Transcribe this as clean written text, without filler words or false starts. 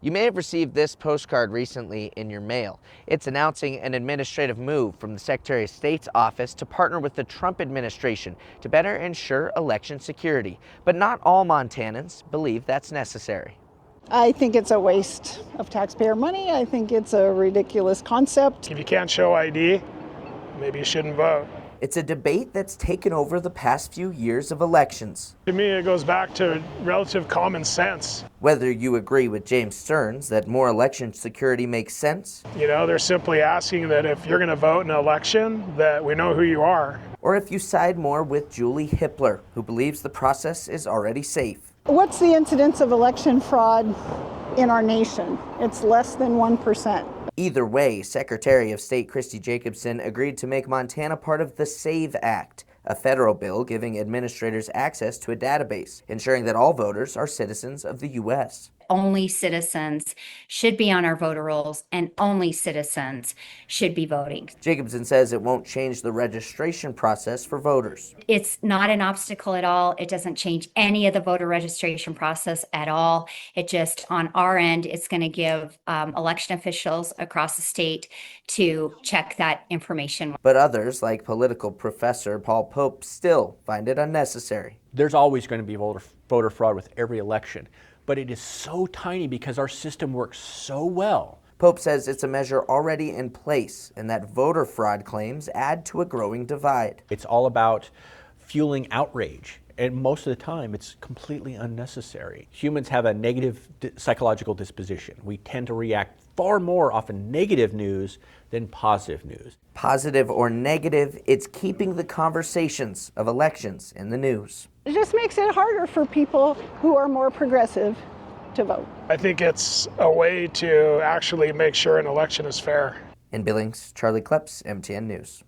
You may have received this postcard recently in your mail. It's announcing an administrative move from the Secretary of State's office to partner with the Trump administration to better ensure election security. But not all Montanans believe that's necessary. I think it's a waste of taxpayer money. I think it's a ridiculous concept. If you can't show ID, maybe you shouldn't vote. It's a debate that's taken over the past few years of elections. To me, it goes back to relative common sense. Whether you agree with James Stearns that more election security makes sense, You know, they're simply asking that if you're going to vote in an election, that we know who you are. or if you side more with Julie Hippler, who believes the process is already safe. What's the incidence of election fraud in our nation? It's less than 1%. Either way, Secretary of State Christy Jacobson agreed to make Montana part of the SAVE Act, a federal bill giving administrators access to a database, ensuring that all voters are citizens of the U.S. Only citizens should be on our voter rolls and only citizens should be voting. Jacobson says it won't change the registration process for voters. It's not an obstacle at all. It doesn't change any of the voter registration process at all. It just, on our end, it's going to give election officials across the state to check that information. But others, like political professor Paul Pope, still find it unnecessary. There's always going to be voter fraud with every election, but it is so tiny because our system works so well. Pope says it's a measure already in place and that voter fraud claims add to a growing divide. It's all about fueling outrage, and most of the time it's completely unnecessary. Humans have a negative psychological disposition. We tend to react far more often negative news than positive news. Positive or negative, it's keeping the conversations of elections in the news. It just makes it harder for people who are more progressive to vote. I think it's a way to actually make sure an election is fair. In Billings, Charlie Kleps, MTN News.